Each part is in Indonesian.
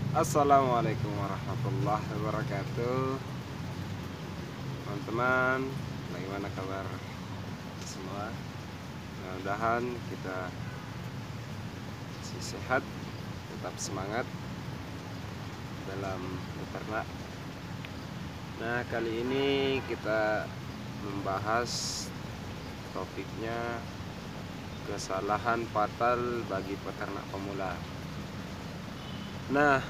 Assalamualaikum warahmatullahi wabarakatuh. Teman-teman, bagaimana kabar semua? Mudah-mudahan kita masih sehat, tetap semangat dalam beternak. Nah, kali ini kita membahas topiknya kesalahan fatal bagi peternak pemula. Nah,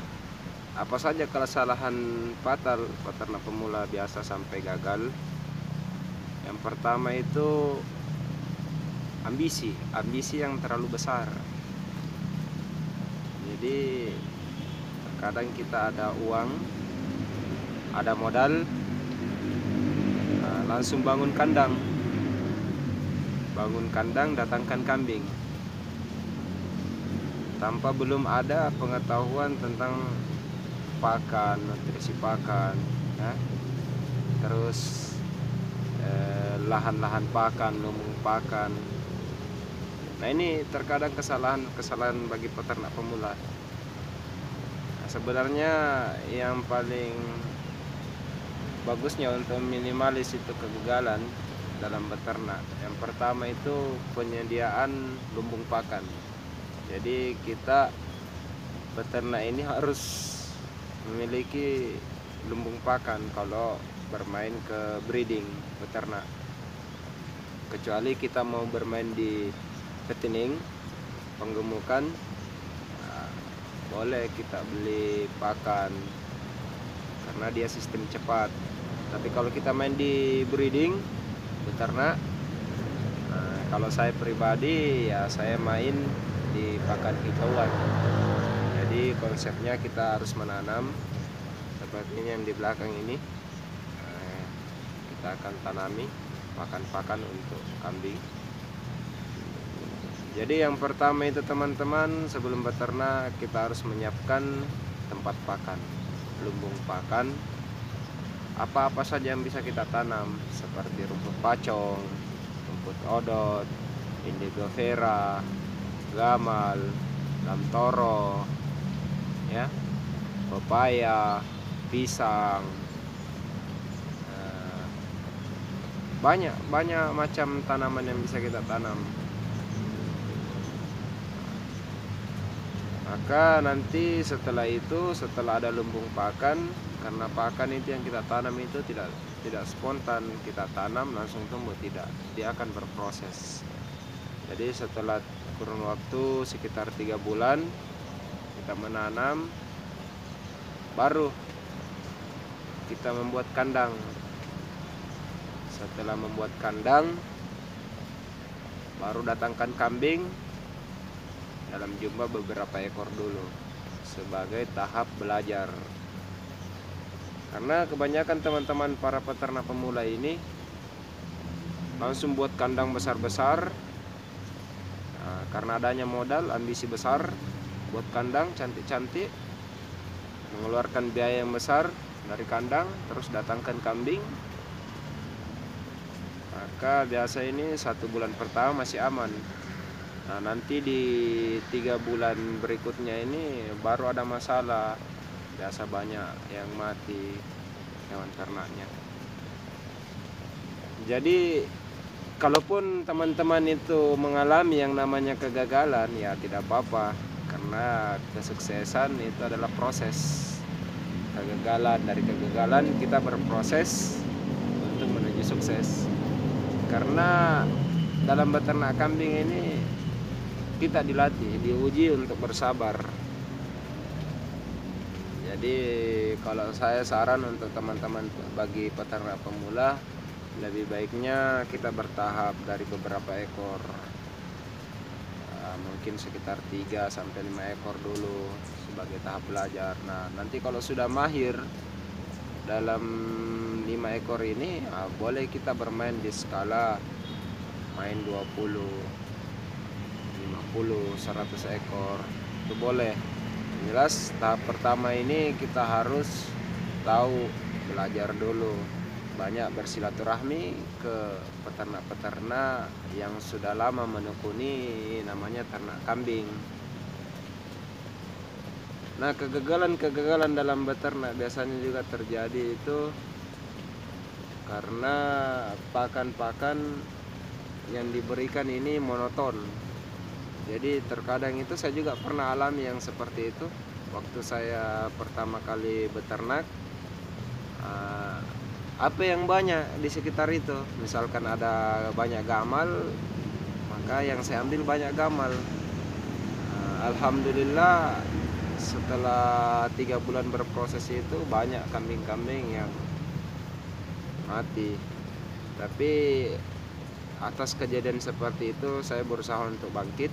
apa saja kesalahan fatal peternak pemula biasa sampai gagal? Yang pertama itu ambisi yang terlalu besar. Jadi terkadang kita ada uang, ada modal, langsung bangun kandang, datangkan kambing, tanpa belum ada pengetahuan tentang pakan, nutrisi pakan, ya. Terus lahan-lahan pakan, lumbung pakan. Nah, ini terkadang kesalahan bagi peternak pemula. Nah, sebenarnya yang paling bagusnya untuk minimalis itu kegagalan dalam beternak, yang pertama itu penyediaan lumbung pakan. Jadi kita beternak ini harus memiliki lumbung pakan kalau bermain ke breeding beternak. Kecuali kita mau bermain di fattening, penggemukan, boleh kita beli pakan karena dia sistem cepat. Tapi kalau kita main di breeding beternak, kalau saya pribadi ya saya main di pakan hijauan. Jadi konsepnya kita harus menanam seperti ini yang di belakang ini. Kita akan tanami pakan-pakan untuk kambing. Jadi yang pertama itu teman-teman, sebelum beternak kita harus menyiapkan tempat pakan, lumbung pakan. Apa-apa saja yang bisa kita tanam seperti rumput pacong, rumput odot, indigo vera, gamal, lamtoro, ya, pepaya, pisang, banyak macam tanaman yang bisa kita tanam. Maka nanti setelah ada lumbung pakan, karena pakan itu yang kita tanam itu tidak spontan kita tanam langsung tumbuh, tidak, dia akan berproses. Jadi setelah kurun waktu sekitar 3 bulan kita menanam, baru kita membuat kandang. Setelah membuat kandang, baru datangkan kambing dalam jumlah beberapa ekor dulu sebagai tahap belajar. Karena kebanyakan teman-teman para peternak pemula ini langsung buat kandang besar-besar, karena adanya modal, ambisi besar, buat kandang cantik-cantik, mengeluarkan biaya yang besar dari kandang, terus datangkan kambing. Maka biasa ini 1 bulan pertama masih aman. Nah, nanti di 3 bulan berikutnya ini baru ada masalah. Biasa banyak yang mati hewan ternaknya. Jadi kalaupun teman-teman itu mengalami yang namanya kegagalan, ya tidak apa-apa, karena kesuksesan itu adalah proses. Dari kegagalan kita berproses untuk menuju sukses. Karena dalam beternak kambing ini kita dilatih, diuji untuk bersabar. Jadi kalau saya saran untuk teman-teman bagi peternak pemula, lebih baiknya kita bertahap dari beberapa ekor, mungkin sekitar 3-5 ekor dulu sebagai tahap belajar. Nah, nanti kalau sudah mahir dalam 5 ekor ini, boleh kita bermain di skala main 20, 50, 100 ekor, itu boleh. Jelas tahap pertama ini kita harus tahu, belajar dulu, banyak bersilaturahmi ke peternak-peternak yang sudah lama menekuni namanya ternak kambing. Nah, kegagalan-kegagalan dalam beternak biasanya juga terjadi itu karena pakan-pakan yang diberikan ini monoton. Jadi terkadang itu saya juga pernah alami yang seperti itu waktu saya pertama kali beternak. Apa yang banyak di sekitar itu, misalkan ada banyak gamal, maka yang saya ambil banyak gamal. Alhamdulillah setelah 3 bulan berproses itu banyak kambing-kambing yang mati. Tapi atas kejadian seperti itu saya berusaha untuk bangkit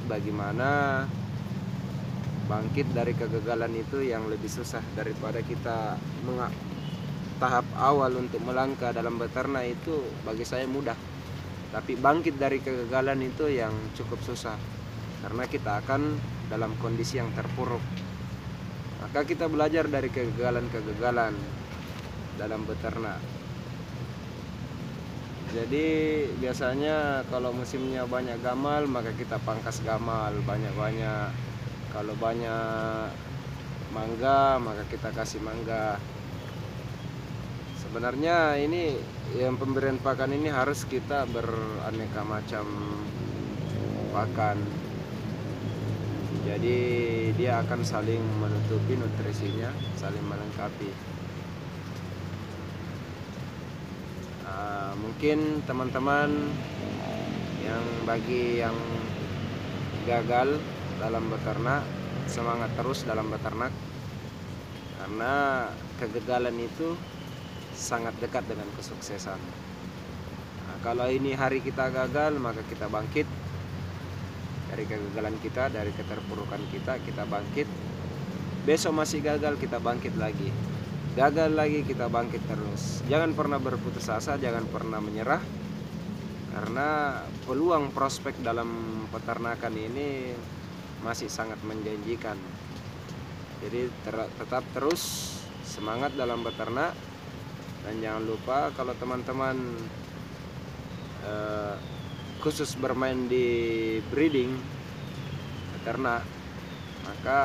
bagaimana bangkit dari kegagalan itu yang lebih susah daripada kita tahap awal untuk melangkah dalam beternak itu bagi saya mudah. Tapi bangkit dari kegagalan itu yang cukup susah, karena kita akan dalam kondisi yang terpuruk. Maka kita belajar dari kegagalan-kegagalan dalam beternak. Jadi biasanya kalau musimnya banyak gamal, maka kita pangkas gamal banyak-banyak. Kalau banyak mangga, maka kita kasih mangga. Sebenarnya ini yang pemberian pakan ini harus kita beraneka macam pakan. Jadi dia akan saling menutupi nutrisinya, saling melengkapi. Mungkin teman-teman bagi yang gagal dalam beternak, semangat terus dalam beternak, karena kegagalan itu sangat dekat dengan kesuksesan. Kalau ini hari kita gagal, maka kita bangkit dari kegagalan kita, dari keterpurukan kita bangkit. Besok masih gagal, kita bangkit lagi. Gagal lagi, kita bangkit terus. Jangan pernah berputus asa, jangan pernah menyerah, karena peluang prospek dalam peternakan ini masih sangat menjanjikan. Jadi tetap terus semangat dalam beternak. Dan jangan lupa kalau teman-teman khusus bermain di breeding beternak, maka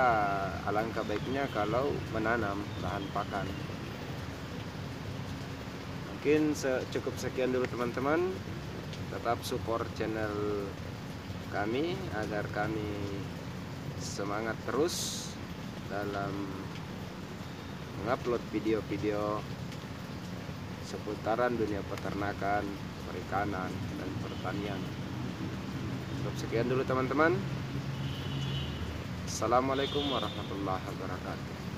alangkah baiknya kalau menanam bahan pakan. Mungkin cukup sekian dulu teman-teman. Tetap support channel kami agar kami semangat terus dalam mengupload video-video seputaran dunia peternakan, perikanan, dan pertanian. Cukup sekian dulu teman-teman. Assalamualaikum warahmatullahi wabarakatuh.